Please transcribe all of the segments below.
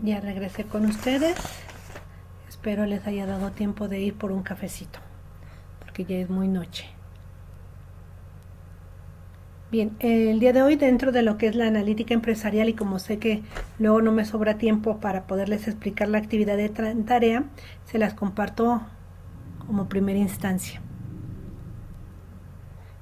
Ya regresé con ustedes. Espero les haya dado tiempo de ir por un cafecito, porque ya es muy noche. Bien, el día de hoy dentro de lo que es la analítica empresarial y como sé que luego no me sobra tiempo para poderles explicar la actividad de tarea, se las comparto como primera instancia.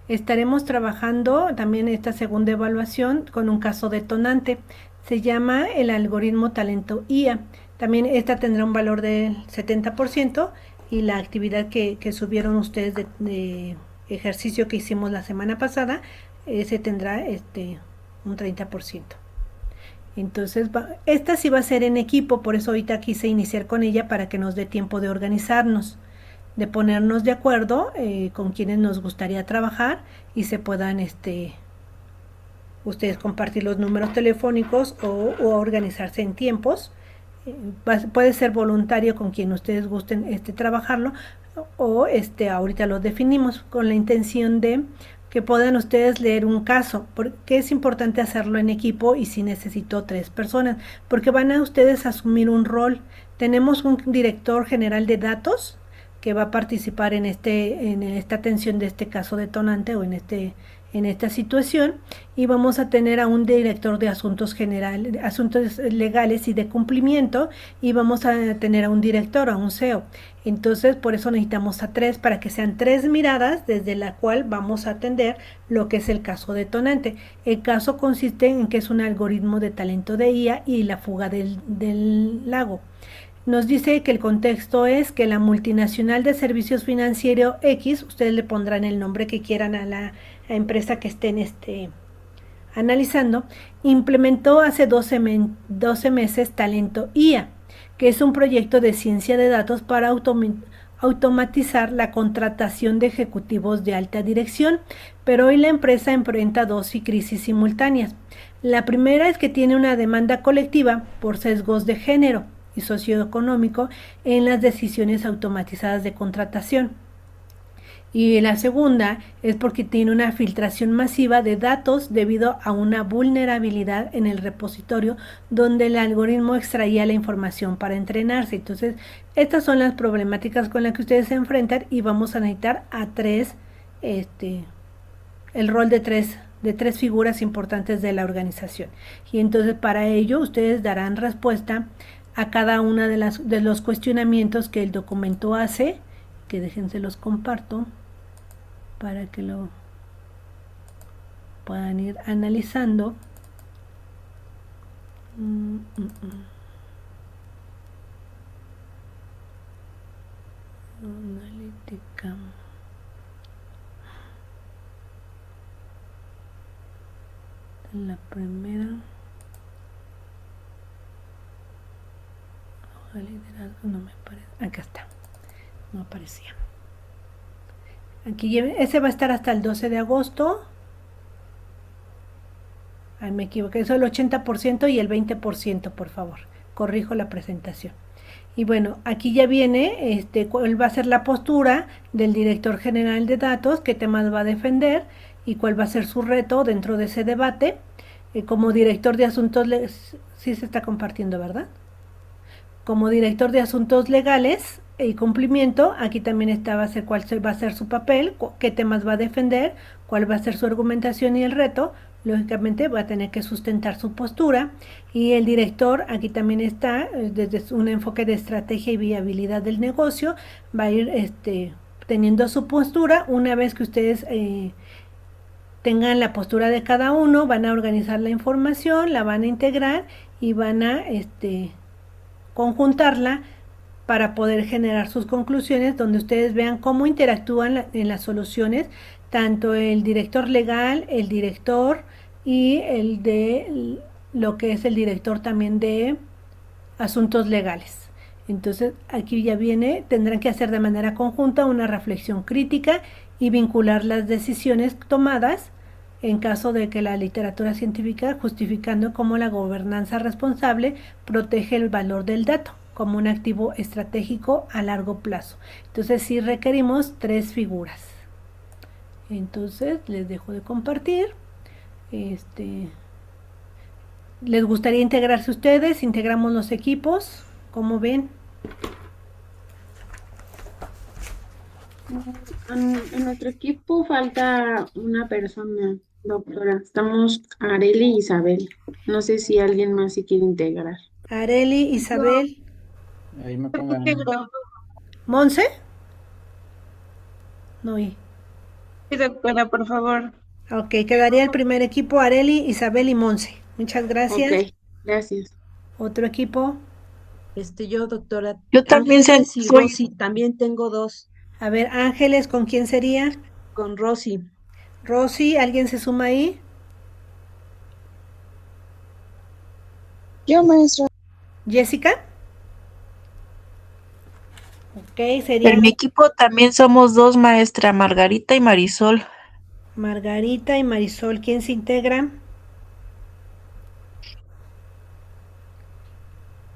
Estaremos trabajando también esta segunda evaluación con un caso detonante. Se llama el algoritmo talento IA. También esta tendrá un valor del 70% y la actividad que subieron ustedes de ejercicio que hicimos la semana pasada, se tendrá un 30%. Entonces, esta sí va a ser en equipo, por eso ahorita quise iniciar con ella para que nos dé tiempo de organizarnos, de ponernos de acuerdo con quienes nos gustaría trabajar y se puedan ustedes compartir los números telefónicos o organizarse en tiempos. Puede ser voluntario con quien ustedes gusten trabajarlo o ahorita lo definimos con la intención de que puedan ustedes leer un caso, porque es importante hacerlo en equipo y si necesito 3 personas, porque van a ustedes asumir un rol. Tenemos un director general de datos que va a participar en esta atención de este caso detonante o en esta situación, y vamos a tener a un director de asuntos generales, asuntos legales y de cumplimiento, y vamos a tener a un director, a un CEO. Entonces, por eso necesitamos a 3 para que sean 3 miradas desde la cual vamos a atender lo que es el caso detonante. El caso consiste en que es un algoritmo de talento de IA y la fuga del lago. Nos dice que el contexto es que la multinacional de servicios financieros X, ustedes le pondrán el nombre que quieran a la empresa que estén analizando, implementó hace 12 meses Talento IA, que es un proyecto de ciencia de datos para automatizar la contratación de ejecutivos de alta dirección, pero hoy la empresa enfrenta 2 crisis simultáneas. La primera es que tiene una demanda colectiva por sesgos de género y socioeconómico en las decisiones automatizadas de contratación. Y la segunda es porque tiene una filtración masiva de datos debido a una vulnerabilidad en el repositorio donde el algoritmo extraía la información para entrenarse. Entonces, estas son las problemáticas con las que ustedes se enfrentan y vamos a necesitar a 3, el rol de tres figuras importantes de la organización. Y entonces para ello ustedes darán respuesta a cada una de los cuestionamientos que el documento hace, que déjense los comparto para que lo puedan ir analizando. Analítica. La primera. Hoja de liderazgo no me aparece. Acá está. No aparecía. Aquí ese va a estar hasta el 12 de agosto. Ay, me equivoqué. Eso es el 80% y el 20%, por favor. Corrijo la presentación. Y bueno, aquí ya viene cuál va a ser la postura del director general de datos, qué temas va a defender y cuál va a ser su reto dentro de ese debate. Como director de asuntos, sí se está compartiendo, ¿verdad? Como director de asuntos legales y cumplimiento, aquí también va a ser cuál va a ser su papel, qué temas va a defender, cuál va a ser su argumentación y el reto. Lógicamente va a tener que sustentar su postura, y el director aquí también está desde un enfoque de estrategia y viabilidad del negocio, va a ir teniendo su postura. Una vez que ustedes tengan la postura de cada uno, van a organizar la información, la van a integrar y van a conjuntarla para poder generar sus conclusiones, donde ustedes vean cómo interactúan en las soluciones tanto el director legal, el director y el de lo que es el director también de asuntos legales. Entonces aquí ya viene, tendrán que hacer de manera conjunta una reflexión crítica y vincular las decisiones tomadas en caso de que la literatura científica, justificando cómo la gobernanza responsable protege el valor del dato como un activo estratégico a largo plazo. Entonces sí requerimos 3 figuras. Entonces les dejo de compartir. ¿Les gustaría integrarse ustedes? ¿Integramos los equipos? ¿Cómo ven? En nuestro equipo falta una persona, doctora. Estamos Areli y Isabel. No sé si alguien más se quiere integrar. Areli, Yo Isabel, Ahí me me pongan. integro. Monse. No oí. Sí, doctora, por favor. Ok, quedaría el primer equipo, Areli, Isabel y Monse. Muchas Ok, gracias. gracias. Otro equipo. Yo, doctora, Yo también Ángeles y soy. Rosy, también tengo dos A ver, Ángeles, ¿con quién sería? con Rosy. Rosy, ¿alguien se suma ahí? Yo, maestra. Jessica. Ok, En serían mi equipo también somos dos, maestra Margarita y Marisol. Margarita y Marisol. ¿Quién se integra?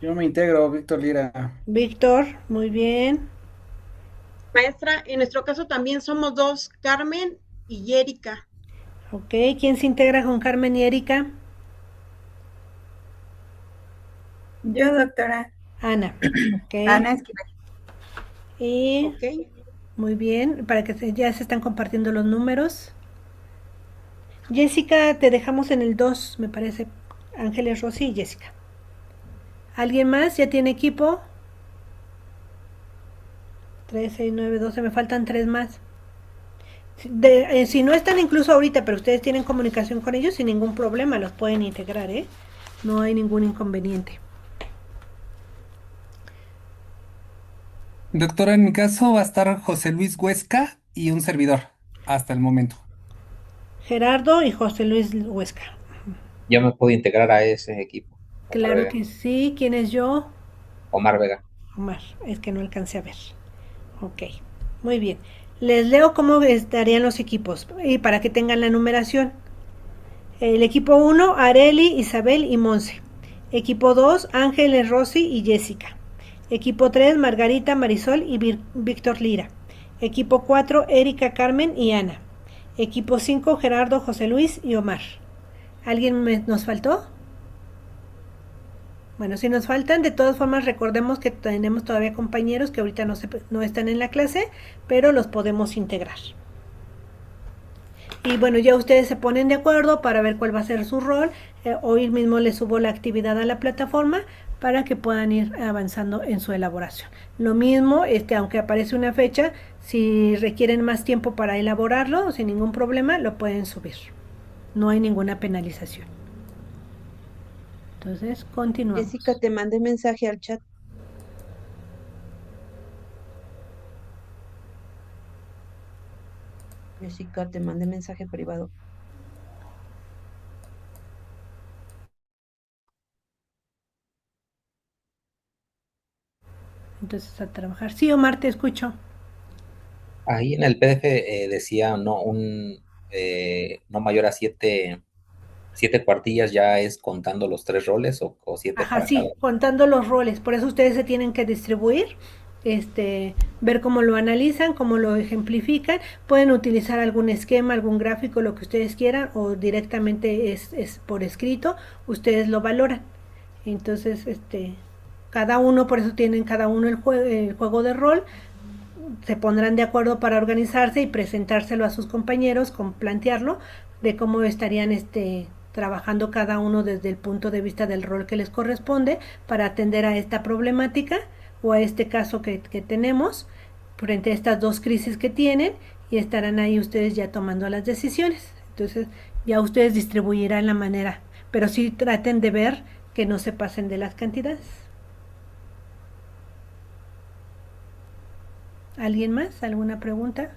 Yo me integro, Víctor Lira. Víctor, muy bien. Maestra, en nuestro caso también somos dos, Carmen y Yérica. Ok, ¿quién se integra con Carmen y Erika? Yo, doctora. Ana. Ok, Ana Esquivel. y ¿Ok? muy bien, para que ya se están compartiendo los números. Jessica, te dejamos en el 2, me parece. Ángeles, Rosy y Jessica. ¿Alguien más? ¿Ya tiene equipo? 3, 6, 9, 12, me faltan 3 más. Si no están incluso ahorita, pero ustedes tienen comunicación con ellos, sin ningún problema los pueden integrar, ¿eh? No hay ningún inconveniente. Doctora, en mi caso va a estar José Luis Huesca y un servidor, hasta el momento. Gerardo y José Luis Huesca. Yo me puedo integrar a ese equipo. Omar Claro Vega. que sí. ¿Quién es yo? Omar Vega. Omar, es que no alcancé a ver. Ok, muy bien. Les leo cómo estarían los equipos y para que tengan la numeración. El equipo 1, Areli, Isabel y Monse. Equipo 2, Ángeles, Rosy y Jessica. Equipo 3, Margarita, Marisol y Víctor Lira. Equipo 4, Erika, Carmen y Ana. Equipo 5, Gerardo, José Luis y Omar. ¿Nos faltó? Bueno, si nos faltan, de todas formas recordemos que tenemos todavía compañeros que ahorita no están en la clase, pero los podemos integrar. Y bueno, ya ustedes se ponen de acuerdo para ver cuál va a ser su rol. Hoy mismo les subo la actividad a la plataforma para que puedan ir avanzando en su elaboración. Lo mismo, aunque aparece una fecha, si requieren más tiempo para elaborarlo, sin ningún problema, lo pueden subir. No hay ninguna penalización. Entonces, Jessica, continuamos. te mandé mensaje al chat. Jessica, te mandé mensaje privado. Entonces, a trabajar. Sí, Omar, te escucho. Ahí en el PDF decía no mayor a siete cuartillas, ya es contando los tres roles o siete Ajá, para cada sí, uno. contando los roles. Por eso ustedes se tienen que distribuir, ver cómo lo analizan, cómo lo ejemplifican. Pueden utilizar algún esquema, algún gráfico, lo que ustedes quieran, o directamente es por escrito. Ustedes lo valoran. Entonces, cada uno, por eso tienen cada uno el juego de rol. Se pondrán de acuerdo para organizarse y presentárselo a sus compañeros, con plantearlo de cómo estarían trabajando cada uno desde el punto de vista del rol que les corresponde para atender a esta problemática o a este caso que tenemos frente a estas dos crisis que tienen, y estarán ahí ustedes ya tomando las decisiones. Entonces ya ustedes distribuirán la manera, pero sí traten de ver que no se pasen de las cantidades. ¿Alguien más? ¿Alguna pregunta?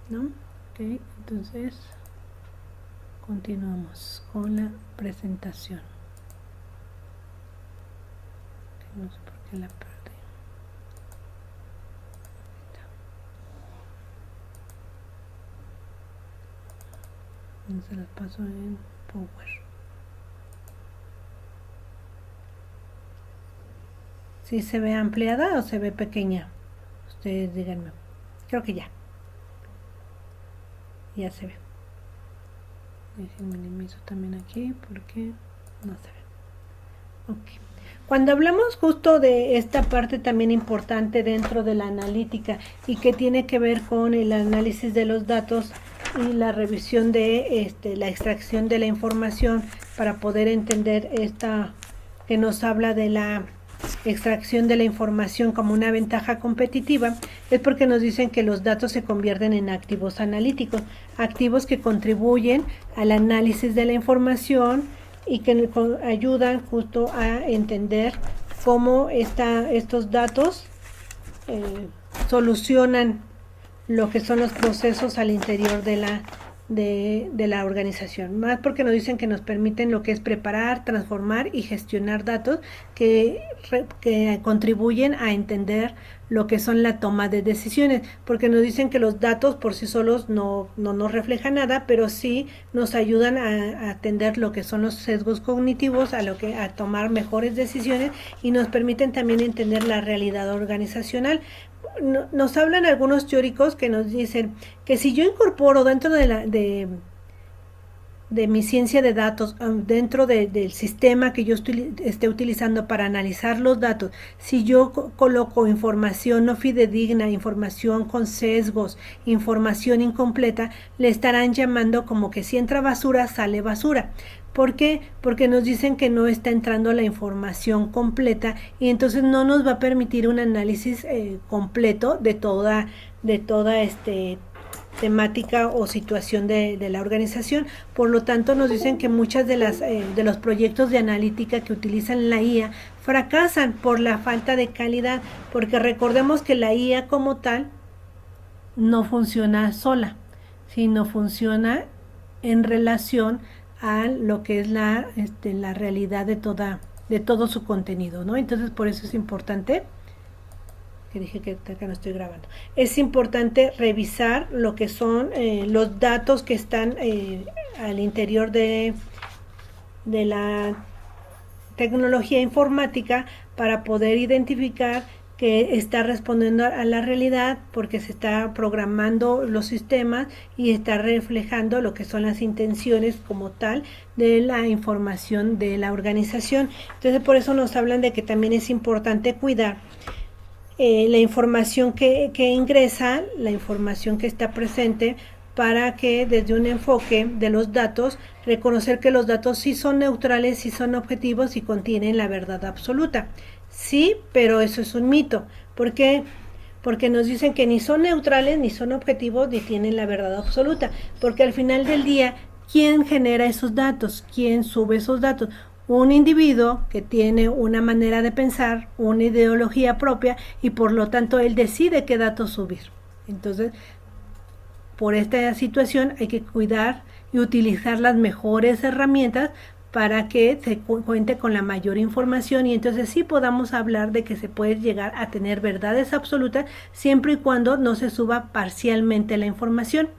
¿No? Ok, entonces continuamos con la presentación. No sé por qué la perdí. Se las paso en Power. ¿Sí se ve ampliada o se ve pequeña? Ustedes díganme. Creo que ya. Ya se ve. Déjenme minimizo también aquí porque no se ve. Ok. Cuando hablamos justo de esta parte también importante dentro de la analítica y que tiene que ver con el análisis de los datos y la revisión de la extracción de la información para poder entender esta que nos habla de la extracción de la información como una ventaja competitiva, es porque nos dicen que los datos se convierten en activos analíticos, activos que contribuyen al análisis de la información y que ayudan justo a entender cómo estos datos solucionan lo que son los procesos al interior de la organización, más porque nos dicen que nos permiten lo que es preparar, transformar y gestionar datos que contribuyen a entender lo que son la toma de decisiones, porque nos dicen que los datos por sí solos no nos reflejan nada, pero sí nos ayudan a atender lo que son los sesgos cognitivos, a tomar mejores decisiones y nos permiten también entender la realidad organizacional. Nos hablan algunos teóricos que nos dicen que si yo incorporo dentro de mi ciencia de datos, dentro del sistema que yo esté utilizando para analizar los datos, si yo coloco información no fidedigna, información con sesgos, información incompleta, le estarán llamando como que si entra basura, sale basura. ¿Por qué? Porque nos dicen que no está entrando la información completa y entonces no nos va a permitir un análisis completo de toda temática o situación de la organización. Por lo tanto, nos dicen que muchas de los proyectos de analítica que utilizan la IA fracasan por la falta de calidad, porque recordemos que la IA como tal no funciona sola, sino funciona en relación a lo que es la realidad de todo su contenido, ¿no? Entonces, por eso es importante, que dije que acá no estoy grabando, es importante revisar lo que son los datos que están al interior de la tecnología informática para poder identificar que está respondiendo a la realidad porque se está programando los sistemas y está reflejando lo que son las intenciones como tal de la información de la organización. Entonces, por eso nos hablan de que también es importante cuidar la información que ingresa, la información que está presente, para que desde un enfoque de los datos, reconocer que los datos sí son neutrales, sí son objetivos y contienen la verdad absoluta. Sí, pero eso es un mito. ¿Por qué? Porque nos dicen que ni son neutrales, ni son objetivos, ni tienen la verdad absoluta. Porque al final del día, ¿quién genera esos datos? ¿Quién sube esos datos? Un individuo que tiene una manera de pensar, una ideología propia y por lo tanto él decide qué datos subir. Entonces, por esta situación hay que cuidar y utilizar las mejores herramientas para que se cuente con la mayor información y entonces sí podamos hablar de que se puede llegar a tener verdades absolutas siempre y cuando no se suba parcialmente la información.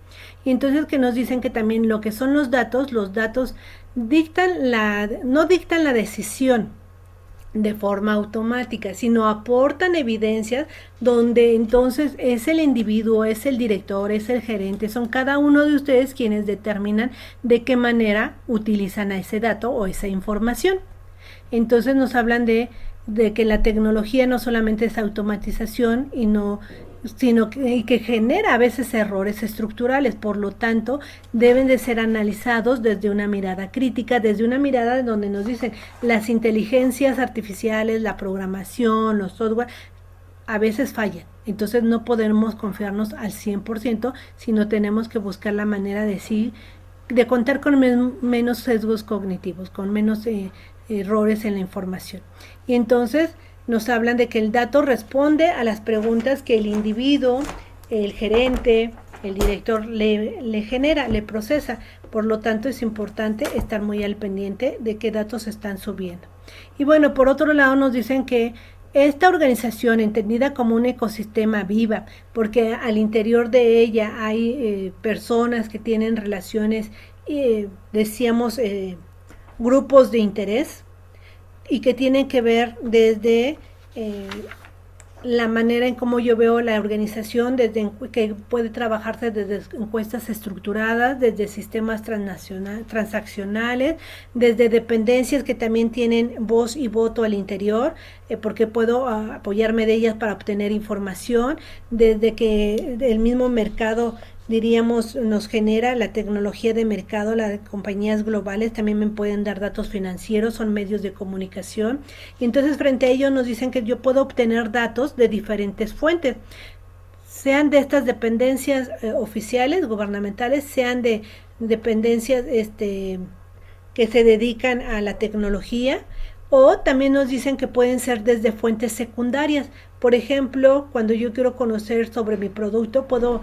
Y entonces que nos dicen que también lo que son los datos no dictan la decisión de forma automática, sino aportan evidencias donde entonces es el individuo, es el director, es el gerente, son cada uno de ustedes quienes determinan de qué manera utilizan a ese dato o esa información. Entonces nos hablan de que la tecnología no solamente es automatización sino que genera a veces errores estructurales, por lo tanto deben de ser analizados desde una mirada crítica, desde una mirada donde nos dicen las inteligencias artificiales, la programación, los software a veces fallan, entonces no podemos confiarnos al 100%, sino tenemos que buscar la manera de contar con menos sesgos cognitivos, con menos errores en la información. Y entonces nos hablan de que el dato responde a las preguntas que el individuo, el gerente, el director le genera, le procesa. Por lo tanto, es importante estar muy al pendiente de qué datos están subiendo. Y bueno, por otro lado nos dicen que esta organización, entendida como un ecosistema viva, porque al interior de ella hay personas que tienen relaciones, decíamos, grupos de interés, y que tienen que ver desde la manera en cómo yo veo la organización, desde que puede trabajarse desde encuestas estructuradas, desde sistemas transaccionales, desde dependencias que también tienen voz y voto al interior, porque puedo apoyarme de ellas para obtener información, desde que el mismo mercado, diríamos, nos genera la tecnología de mercado, las compañías globales también me pueden dar datos financieros, son medios de comunicación, y entonces frente a ellos nos dicen que yo puedo obtener datos de diferentes fuentes, sean de estas dependencias oficiales, gubernamentales, sean de dependencias que se dedican a la tecnología, o también nos dicen que pueden ser desde fuentes secundarias. Por ejemplo, cuando yo quiero conocer sobre mi producto, puedo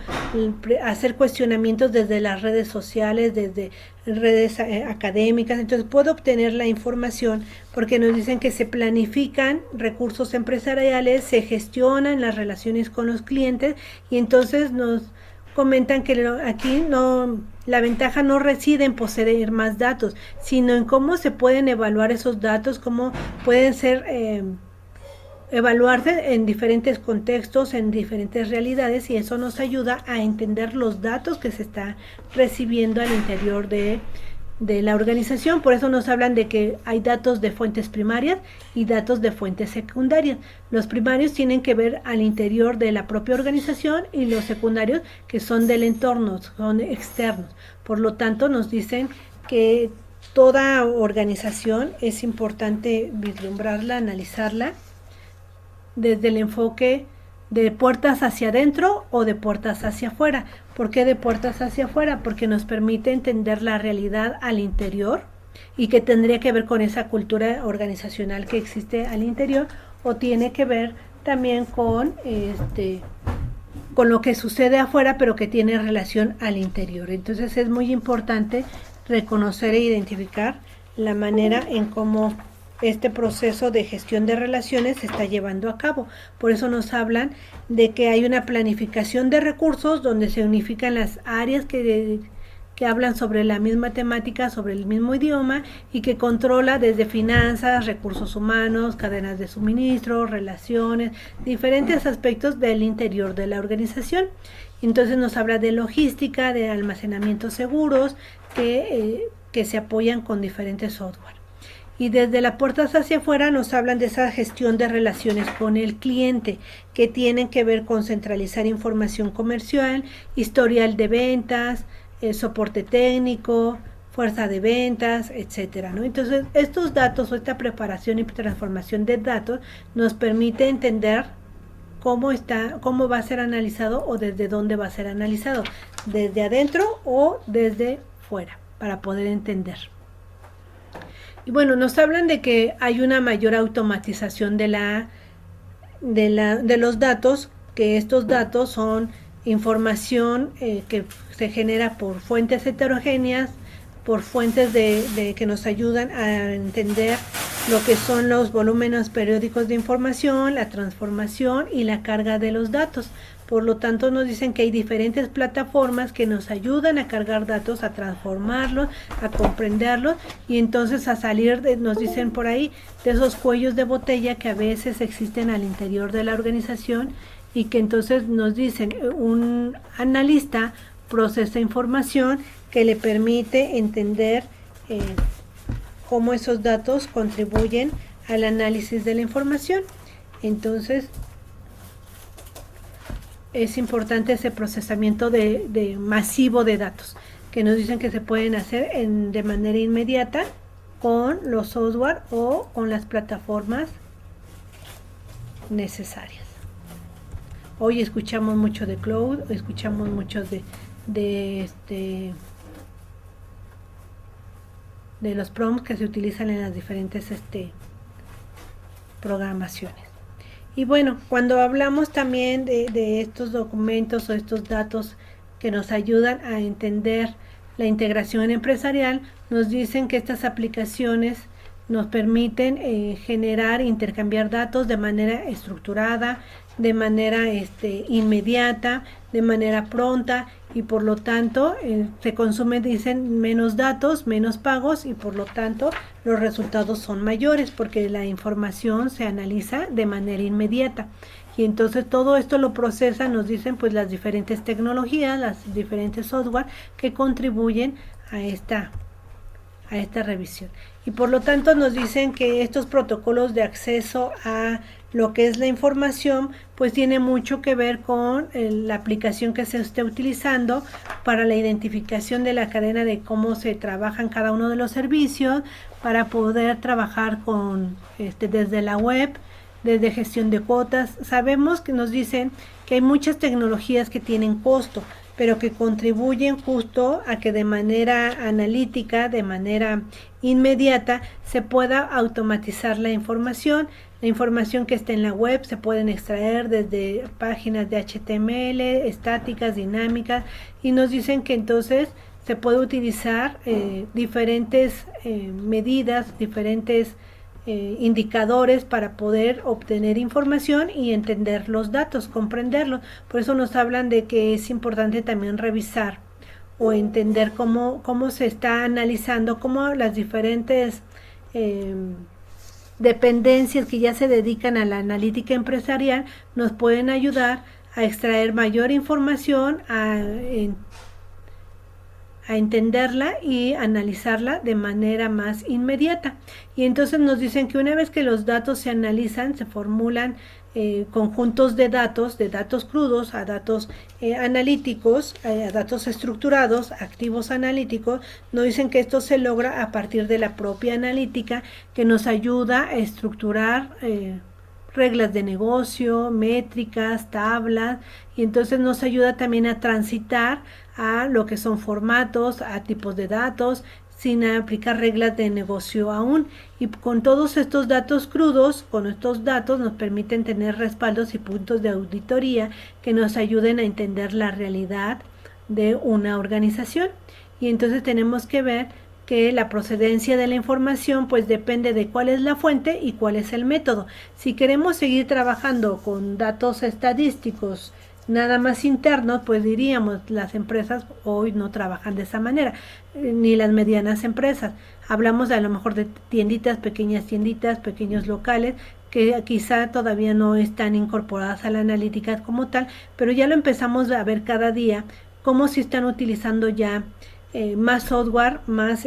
hacer cuestionamientos desde las redes sociales, desde redes académicas, entonces puedo obtener la información porque nos dicen que se planifican recursos empresariales, se gestionan las relaciones con los clientes y entonces nos comentan que aquí no, la ventaja no reside en poseer más datos, sino en cómo se pueden evaluar esos datos, cómo pueden ser evaluarse en diferentes contextos, en diferentes realidades, y eso nos ayuda a entender los datos que se está recibiendo al interior de la organización. Por eso nos hablan de que hay datos de fuentes primarias y datos de fuentes secundarias. Los primarios tienen que ver al interior de la propia organización y los secundarios que son del entorno, son externos. Por lo tanto, nos dicen que toda organización es importante vislumbrarla, analizarla desde el enfoque de puertas hacia adentro o de puertas hacia afuera. ¿Por qué de puertas hacia afuera? Porque nos permite entender la realidad al interior y que tendría que ver con esa cultura organizacional que existe al interior, o tiene que ver también con lo que sucede afuera pero que tiene relación al interior. Entonces es muy importante reconocer e identificar la manera en cómo este proceso de gestión de relaciones se está llevando a cabo. Por eso nos hablan de que hay una planificación de recursos donde se unifican las áreas que hablan sobre la misma temática, sobre el mismo idioma, y que controla desde finanzas, recursos humanos, cadenas de suministro, relaciones, diferentes aspectos del interior de la organización. Entonces nos habla de logística, de almacenamientos seguros, que se apoyan con diferentes software. Y desde las puertas hacia afuera nos hablan de esa gestión de relaciones con el cliente, que tienen que ver con centralizar información comercial, historial de ventas, soporte técnico, fuerza de ventas, etcétera, ¿no? Entonces, estos datos o esta preparación y transformación de datos nos permite entender cómo va a ser analizado o desde dónde va a ser analizado, desde adentro o desde fuera, para poder entender. Y bueno, nos hablan de que hay una mayor automatización de los datos, que estos datos son información que se genera por fuentes heterogéneas, por fuentes que nos ayudan a entender lo que son los volúmenes periódicos de información, la transformación y la carga de los datos. Por lo tanto, nos dicen que hay diferentes plataformas que nos ayudan a cargar datos, a transformarlos, a comprenderlos y entonces a salir nos dicen por ahí, de esos cuellos de botella que a veces existen al interior de la organización y que entonces nos dicen, un analista procesa información que le permite entender cómo esos datos contribuyen al análisis de la información. Entonces, es importante ese procesamiento de masivo de datos, que nos dicen que se pueden hacer de manera inmediata con los software o con las plataformas necesarias. Hoy escuchamos mucho de cloud, escuchamos mucho de los prompts que se utilizan en las diferentes programaciones. Y bueno, cuando hablamos también de estos documentos o estos datos que nos ayudan a entender la integración empresarial, nos dicen que estas aplicaciones nos permiten generar, intercambiar datos de manera estructurada, de manera inmediata, de manera pronta, y por lo tanto se consumen, dicen, menos datos, menos pagos, y por lo tanto los resultados son mayores porque la información se analiza de manera inmediata. y entonces todo esto lo procesa, nos dicen pues las diferentes tecnologías, las diferentes software que contribuyen a esta revisión. Y por lo tanto nos dicen que estos protocolos de acceso a lo que es la información, pues tiene mucho que ver con la aplicación que se esté utilizando para la identificación de la cadena de cómo se trabajan cada uno de los servicios, para poder trabajar con desde la web, desde gestión de cuotas. Sabemos que nos dicen que hay muchas tecnologías que tienen costo, pero que contribuyen justo a que de manera analítica, de manera inmediata, se pueda automatizar la información. La información que está en la web se pueden extraer desde páginas de HTML, estáticas, dinámicas, y nos dicen que entonces se puede utilizar diferentes medidas, diferentes indicadores para poder obtener información y entender los datos, comprenderlos. Por eso nos hablan de que es importante también revisar o entender cómo se está analizando, cómo las diferentes dependencias que ya se dedican a la analítica empresarial nos pueden ayudar a extraer mayor información, a entenderla y analizarla de manera más inmediata. Y entonces nos dicen que una vez que los datos se analizan, se formulan conjuntos de datos crudos a datos analíticos, a datos estructurados, activos analíticos. Nos dicen que esto se logra a partir de la propia analítica, que nos ayuda a estructurar reglas de negocio, métricas, tablas, y entonces nos ayuda también a transitar a lo que son formatos, a tipos de datos, sin aplicar reglas de negocio aún. Y con todos estos datos crudos, con estos datos nos permiten tener respaldos y puntos de auditoría que nos ayuden a entender la realidad de una organización. Y entonces tenemos que ver que la procedencia de la información pues depende de cuál es la fuente y cuál es el método. Si queremos seguir trabajando con datos estadísticos nada más internos, pues diríamos las empresas hoy no trabajan de esa manera, ni las medianas empresas. Hablamos a lo mejor de tienditas, pequeños locales que quizá todavía no están incorporadas a la analítica como tal, pero ya lo empezamos a ver cada día, cómo se están utilizando ya más software, más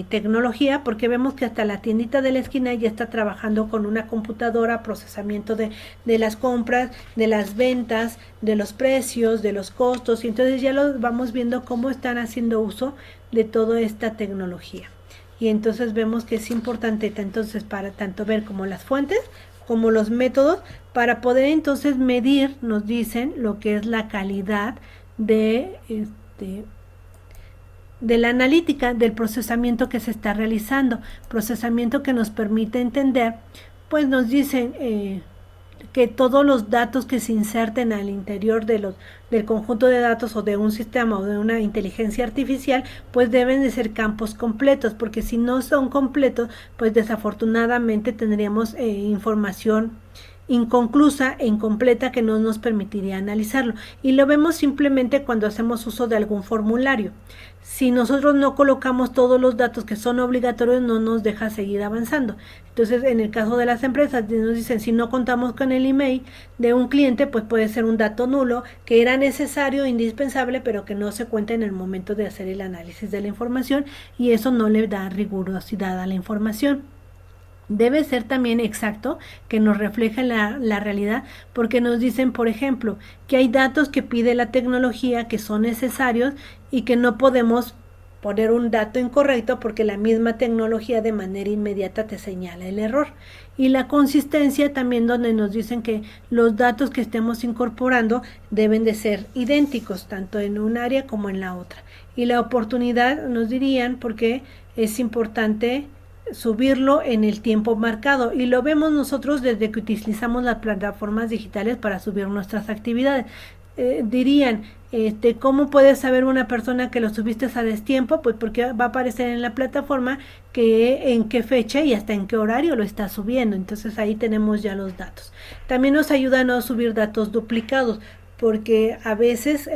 tecnología, porque vemos que hasta la tiendita de la esquina ya está trabajando con una computadora, procesamiento de las compras, de las ventas, de los precios, de los costos, y entonces ya lo vamos viendo cómo están haciendo uso de toda esta tecnología. Y entonces vemos que es importante entonces para tanto ver como las fuentes como los métodos para poder entonces medir, nos dicen, lo que es la calidad de la analítica, del procesamiento que se está realizando, procesamiento que nos permite entender, pues nos dicen que todos los datos que se inserten al interior del conjunto de datos o de un sistema o de una inteligencia artificial, pues deben de ser campos completos, porque si no son completos, pues desafortunadamente tendríamos información inconclusa e incompleta que no nos permitiría analizarlo. Y lo vemos simplemente cuando hacemos uso de algún formulario. Si nosotros no colocamos todos los datos que son obligatorios, no nos deja seguir avanzando. Entonces, en el caso de las empresas, nos dicen, si no contamos con el email de un cliente, pues puede ser un dato nulo, que era necesario, indispensable, pero que no se cuenta en el momento de hacer el análisis de la información, y eso no le da rigurosidad a la información. Debe ser también exacto, que nos refleje la realidad, porque nos dicen, por ejemplo, que hay datos que pide la tecnología que son necesarios y que no podemos poner un dato incorrecto porque la misma tecnología de manera inmediata te señala el error. Y la consistencia también, donde nos dicen que los datos que estemos incorporando deben de ser idénticos, tanto en un área como en la otra. Y la oportunidad, nos dirían, porque es importante subirlo en el tiempo marcado, y lo vemos nosotros desde que utilizamos las plataformas digitales para subir nuestras actividades. Dirían, ¿cómo puede saber una persona que lo subiste a destiempo? Pues porque va a aparecer en la plataforma que en qué fecha y hasta en qué horario lo está subiendo. Entonces ahí tenemos ya los datos. También nos ayuda a no subir datos duplicados, porque a veces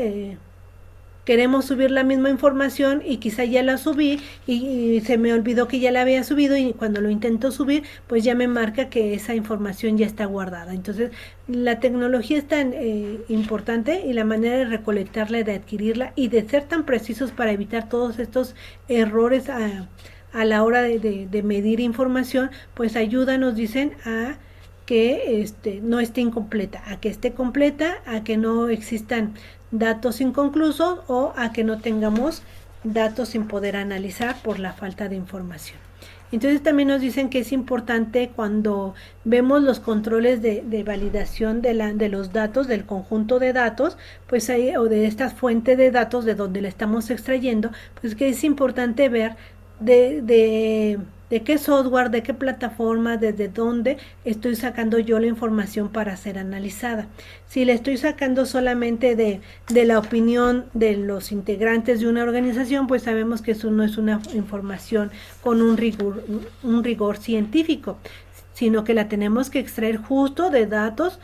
queremos subir la misma información y quizá ya la subí y se me olvidó que ya la había subido y cuando lo intento subir, pues ya me marca que esa información ya está guardada. Entonces, la tecnología es tan importante y la manera de recolectarla, de adquirirla y de ser tan precisos para evitar todos estos errores a la hora de medir información, pues ayuda, nos dicen, a que no esté incompleta, a que esté completa, a que no existan datos inconclusos o a que no tengamos datos sin poder analizar por la falta de información. Entonces también nos dicen que es importante cuando vemos los controles de validación de los datos, del conjunto de datos, pues ahí, o de esta fuente de datos de donde la estamos extrayendo, pues que es importante ver de qué software, de qué plataforma, desde dónde estoy sacando yo la información para ser analizada. Si la estoy sacando solamente de la opinión de los integrantes de una organización, pues sabemos que eso no es una información con un rigor científico, sino que la tenemos que extraer justo de datos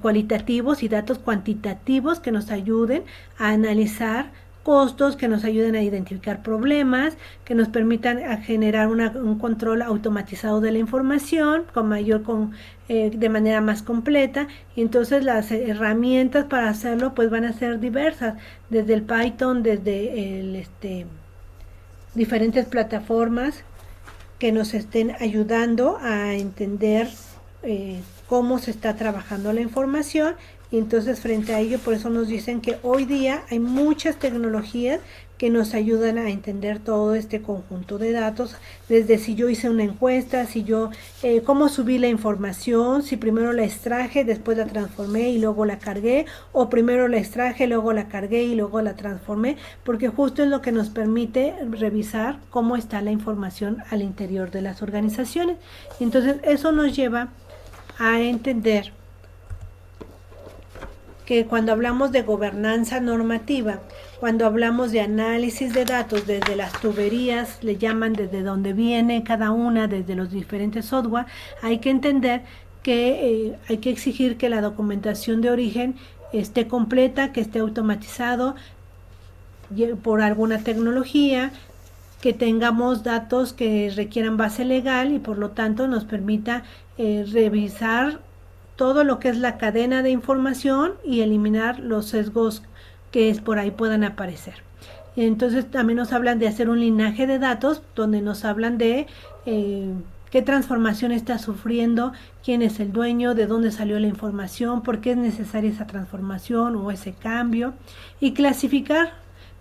cualitativos y datos cuantitativos que nos ayuden a analizar costos, que nos ayuden a identificar problemas, que nos permitan a generar un control automatizado de la información de manera más completa. Y entonces las herramientas para hacerlo pues van a ser diversas, desde el Python, desde diferentes plataformas que nos estén ayudando a entender cómo se está trabajando la información. Y entonces frente a ello, por eso nos dicen que hoy día hay muchas tecnologías que nos ayudan a entender todo este conjunto de datos, desde si yo hice una encuesta, si yo, cómo subí la información, si primero la extraje, después la transformé y luego la cargué, o primero la extraje, luego la cargué y luego la transformé, porque justo es lo que nos permite revisar cómo está la información al interior de las organizaciones. Entonces eso nos lleva a entender que cuando hablamos de gobernanza normativa, cuando hablamos de análisis de datos desde las tuberías, le llaman desde donde viene cada una, desde los diferentes software, hay que entender que hay que exigir que la documentación de origen esté completa, que esté automatizado por alguna tecnología, que tengamos datos que requieran base legal y por lo tanto nos permita revisar todo lo que es la cadena de información y eliminar los sesgos que por ahí puedan aparecer. Entonces también nos hablan de hacer un linaje de datos donde nos hablan de qué transformación está sufriendo, quién es el dueño, de dónde salió la información, por qué es necesaria esa transformación o ese cambio, y clasificar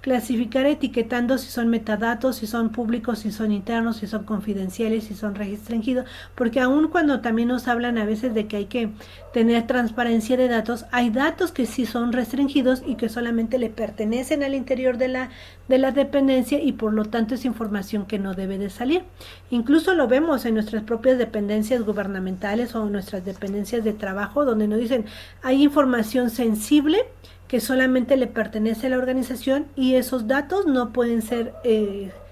etiquetando si son metadatos, si son públicos, si son internos, si son confidenciales, si son restringidos, porque aun cuando también nos hablan a veces de que hay que tener transparencia de datos, hay datos que sí son restringidos y que solamente le pertenecen al interior de la dependencia y por lo tanto es información que no debe de salir. Incluso lo vemos en nuestras propias dependencias gubernamentales o nuestras dependencias de trabajo donde nos dicen hay información sensible que solamente le pertenece a la organización y esos datos no pueden ser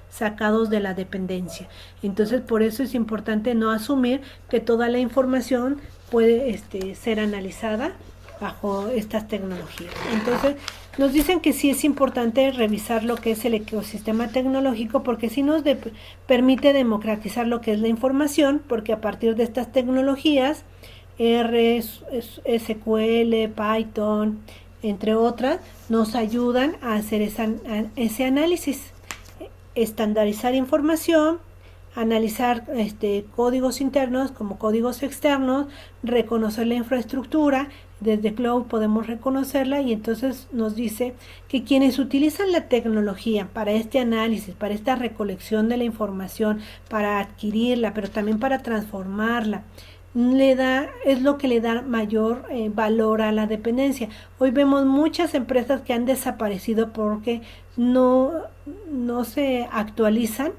sacados de la dependencia. Entonces, por eso es importante no asumir que toda la información puede ser analizada bajo estas tecnologías. Entonces, nos dicen que sí es importante revisar lo que es el ecosistema tecnológico porque sí nos permite democratizar lo que es la información, porque a partir de estas tecnologías, R, SQL, Python, entre otras, nos ayudan a hacer ese análisis, estandarizar información, analizar códigos internos como códigos externos, reconocer la infraestructura, desde Cloud podemos reconocerla y entonces nos dice que quienes utilizan la tecnología para este análisis, para esta recolección de la información, para adquirirla, pero también para transformarla, es lo que le da mayor valor a la dependencia. Hoy vemos muchas empresas que han desaparecido porque no se actualizan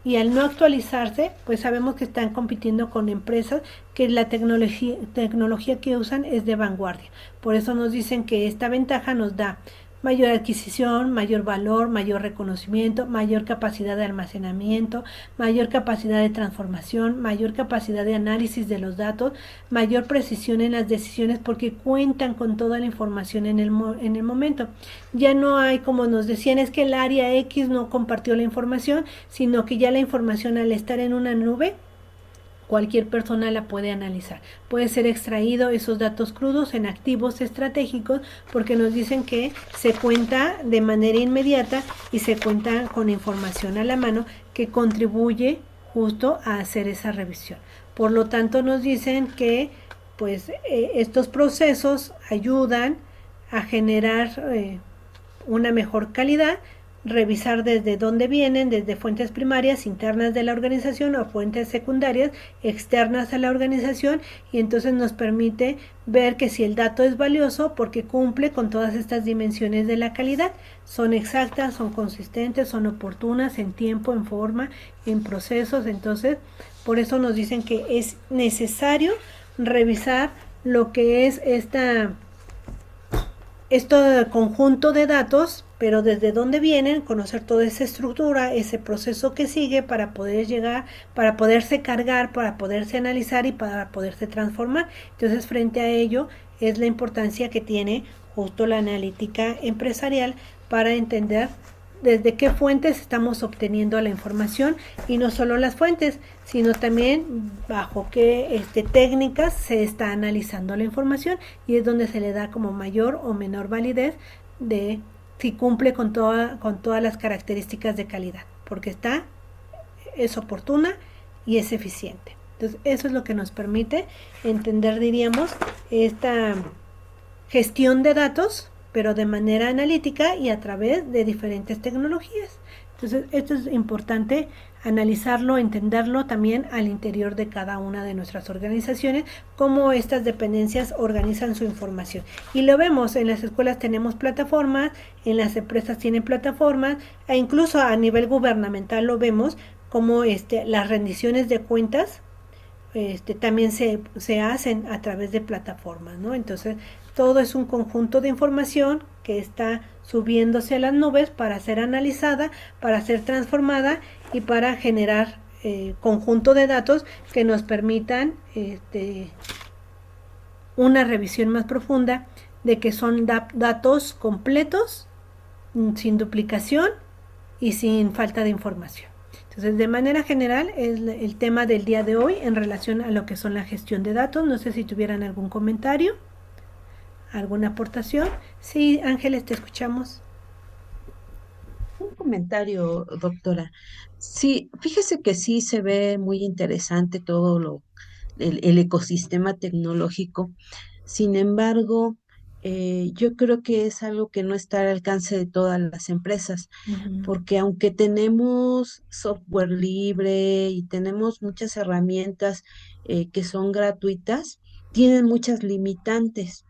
y al no actualizarse, pues sabemos que están compitiendo con empresas que la tecnología que usan es de vanguardia. Por eso nos dicen que esta ventaja nos da mayor adquisición, mayor valor, mayor reconocimiento, mayor capacidad de almacenamiento, mayor capacidad de transformación, mayor capacidad de análisis de los datos, mayor precisión en las decisiones porque cuentan con toda la información en el momento. Ya no hay, como nos decían, es que el área X no compartió la información, sino que ya la información al estar en una nube, cualquier persona la puede analizar. Puede ser extraído esos datos crudos en activos estratégicos porque nos dicen que se cuenta de manera inmediata y se cuenta con información a la mano que contribuye justo a hacer esa revisión. Por lo tanto, nos dicen que pues estos procesos ayudan a generar una mejor calidad, revisar desde dónde vienen, desde fuentes primarias, internas de la organización o fuentes secundarias, externas a la organización, y entonces nos permite ver que si el dato es valioso porque cumple con todas estas dimensiones de la calidad, son exactas, son consistentes, son oportunas en tiempo, en forma, en procesos. Entonces, por eso nos dicen que es necesario revisar lo que es este conjunto de datos, pero desde dónde vienen, conocer toda esa estructura, ese proceso que sigue para poder llegar, para poderse cargar, para poderse analizar y para poderse transformar. Entonces, frente a ello es la importancia que tiene justo la analítica empresarial para entender desde qué fuentes estamos obteniendo la información, y no solo las fuentes, sino también bajo qué técnicas se está analizando la información, y es donde se le da como mayor o menor validez de si cumple con todas las características de calidad, porque es oportuna y es eficiente. Entonces, eso es lo que nos permite entender, diríamos, esta gestión de datos, pero de manera analítica y a través de diferentes tecnologías. Entonces, esto es importante analizarlo, entenderlo también al interior de cada una de nuestras organizaciones, cómo estas dependencias organizan su información. Y lo vemos, en las escuelas tenemos plataformas, en las empresas tienen plataformas, e incluso a nivel gubernamental lo vemos, como las rendiciones de cuentas también se hacen a través de plataformas, ¿no? Entonces, todo es un conjunto de información que está subiéndose a las nubes para ser analizada, para ser transformada y para generar conjunto de datos que nos permitan una revisión más profunda de que son datos completos, sin duplicación y sin falta de información. Entonces, de manera general, es el tema del día de hoy en relación a lo que son la gestión de datos. No sé si tuvieran algún comentario, alguna aportación. Sí, Ángeles, te escuchamos. Un comentario, doctora. Sí, fíjese que sí se ve muy interesante todo el ecosistema tecnológico. Sin embargo, yo creo que es algo que no está al alcance de todas las empresas, porque aunque tenemos software libre y tenemos muchas herramientas que son gratuitas, tienen muchas limitantes.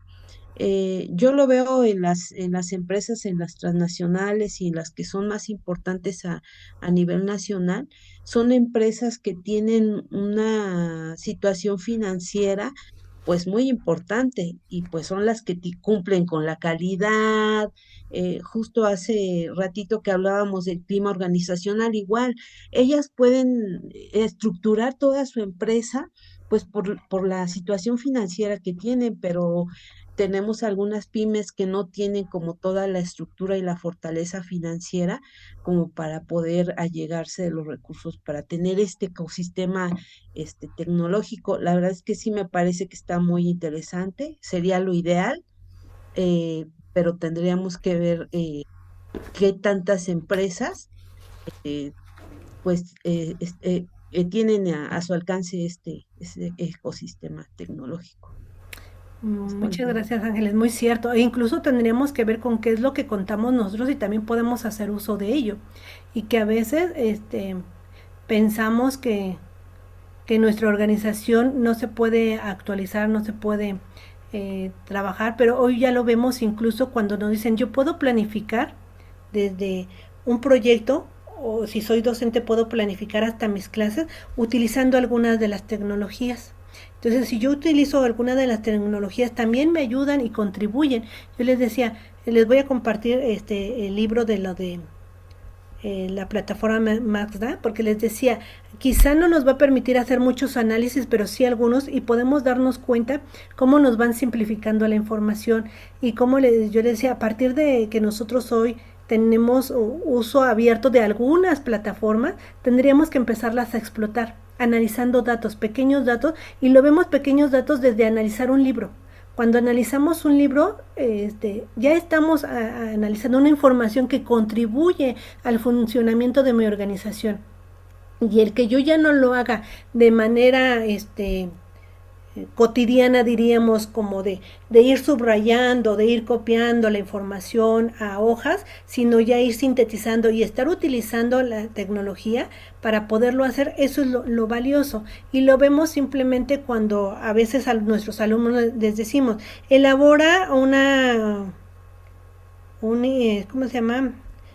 Yo lo veo en las empresas, en las transnacionales y en las que son más importantes a nivel nacional, son empresas que tienen una situación financiera pues muy importante, y pues son las que cumplen con la calidad. Justo hace ratito que hablábamos del clima organizacional, igual, ellas pueden estructurar toda su empresa pues por la situación financiera que tienen, pero tenemos algunas pymes que no tienen como toda la estructura y la fortaleza financiera como para poder allegarse de los recursos para tener este ecosistema tecnológico. La verdad es que sí me parece que está muy interesante, sería lo ideal, pero tendríamos que ver qué tantas empresas eh, pues tienen a su alcance este ecosistema tecnológico. Muchas gracias, Ángeles, muy cierto. E incluso tendríamos que ver con qué es lo que contamos nosotros y también podemos hacer uso de ello. Y que a veces pensamos que nuestra organización no se puede actualizar, no se puede trabajar, pero hoy ya lo vemos incluso cuando nos dicen, yo puedo planificar desde un proyecto, o si soy docente puedo planificar hasta mis clases utilizando algunas de las tecnologías. Entonces, si yo utilizo alguna de las tecnologías, también me ayudan y contribuyen. Yo les decía, les voy a compartir el libro de lo de la plataforma Maxda, porque les decía, quizá no nos va a permitir hacer muchos análisis, pero sí algunos, y podemos darnos cuenta cómo nos van simplificando la información y cómo yo les decía, a partir de que nosotros hoy tenemos uso abierto de algunas plataformas, tendríamos que empezarlas a explotar, analizando datos, pequeños datos, y lo vemos pequeños datos desde analizar un libro. Cuando analizamos un libro, ya estamos analizando una información que contribuye al funcionamiento de mi organización. Y el que yo ya no lo haga de manera cotidiana, diríamos, como de ir subrayando, de ir copiando la información a hojas, sino ya ir sintetizando y estar utilizando la tecnología para poderlo hacer, eso es lo valioso. Y lo vemos simplemente cuando a veces a nuestros alumnos les decimos, elabora ¿cómo se llama?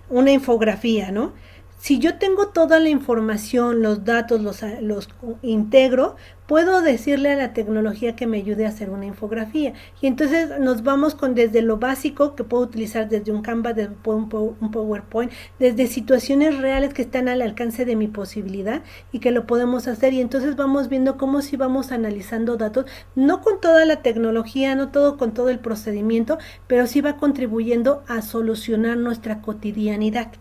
Una infografía, ¿no? Si yo tengo toda la información, los datos, los integro, puedo decirle a la tecnología que me ayude a hacer una infografía. Y entonces nos vamos con desde lo básico que puedo utilizar desde un Canva, desde un PowerPoint, desde situaciones reales que están al alcance de mi posibilidad y que lo podemos hacer. Y entonces vamos viendo cómo si vamos analizando datos, no con toda la tecnología, no todo con todo el procedimiento, pero sí va contribuyendo a solucionar nuestra cotidianidad.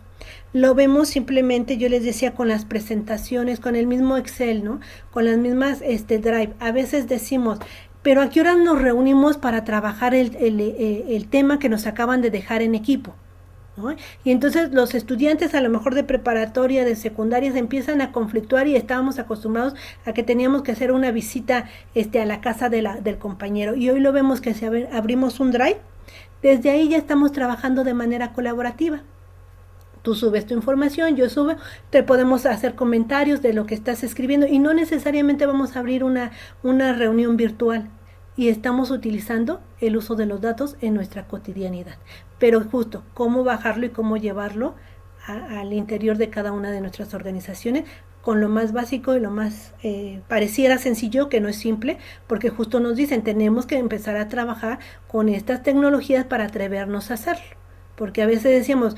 Lo vemos simplemente, yo les decía, con las presentaciones, con el mismo Excel, ¿no? Con las mismas Drive. A veces decimos, pero ¿a qué hora nos reunimos para trabajar el tema que nos acaban de dejar en equipo? ¿No? Y entonces los estudiantes a lo mejor de preparatoria, de secundaria, se empiezan a conflictuar y estábamos acostumbrados a que teníamos que hacer una visita a la casa del compañero. Y hoy lo vemos que si abrimos un Drive, desde ahí ya estamos trabajando de manera colaborativa. Tú subes tu información, yo subo, te podemos hacer comentarios de lo que estás escribiendo y no necesariamente vamos a abrir una reunión virtual y estamos utilizando el uso de los datos en nuestra cotidianidad. Pero justo, cómo bajarlo y cómo llevarlo al interior de cada una de nuestras organizaciones con lo más básico y lo más pareciera sencillo, que no es simple, porque justo nos dicen, tenemos que empezar a trabajar con estas tecnologías para atrevernos a hacerlo. Porque a veces decíamos,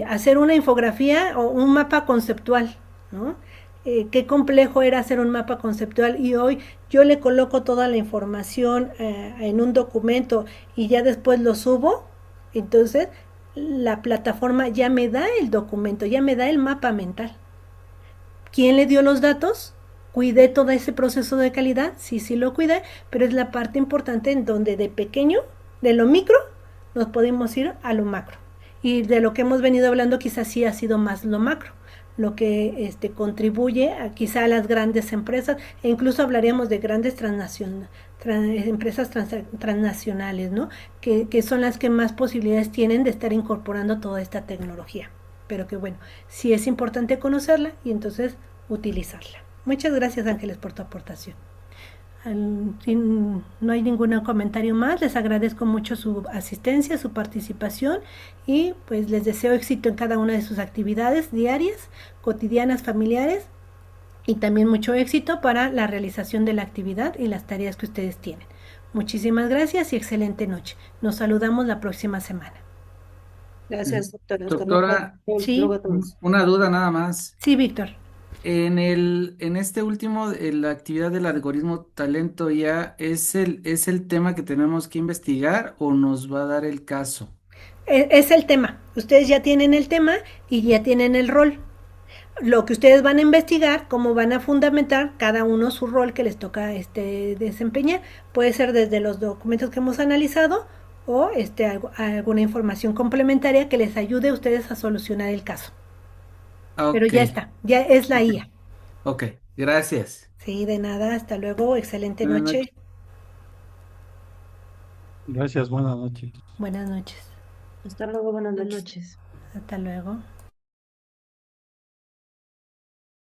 hacer una infografía o un mapa conceptual, ¿no? Qué complejo era hacer un mapa conceptual y hoy yo le coloco toda la información en un documento y ya después lo subo, entonces la plataforma ya me da el documento, ya me da el mapa mental. ¿Quién le dio los datos? ¿Cuidé todo ese proceso de calidad? Sí, sí lo cuidé, pero es la parte importante en donde de pequeño, de lo micro, nos podemos ir a lo macro. Y de lo que hemos venido hablando quizás sí ha sido más lo macro, lo que contribuye quizá a las grandes empresas, e incluso hablaríamos de grandes empresas transnacionales, ¿no? Que son las que más posibilidades tienen de estar incorporando toda esta tecnología. Pero que bueno, sí es importante conocerla y entonces utilizarla. Muchas gracias, Ángeles, por tu aportación. Si no hay ningún comentario más, les agradezco mucho su asistencia, su participación y pues les deseo éxito en cada una de sus actividades diarias, cotidianas, familiares y también mucho éxito para la realización de la actividad y las tareas que ustedes tienen. Muchísimas gracias y excelente noche. Nos saludamos la próxima semana. Gracias, doctora. Doctora, Sí, una duda nada más. sí, Víctor. En este último, la actividad del algoritmo talento ya ¿es el tema que tenemos que investigar o nos va a dar el caso? Es el tema. Ustedes ya tienen el tema y ya tienen el rol. Lo que ustedes van a investigar, cómo van a fundamentar cada uno su rol que les toca desempeñar. Puede ser desde los documentos que hemos analizado o alguna información complementaria que les ayude a ustedes a solucionar el caso. Pero ya está, ya es la IA. Ok, gracias. Sí, de nada, hasta luego, excelente Buenas noche. noches. Gracias, buenas noches. Buenas noches. Hasta luego, buenas noches. Hasta luego.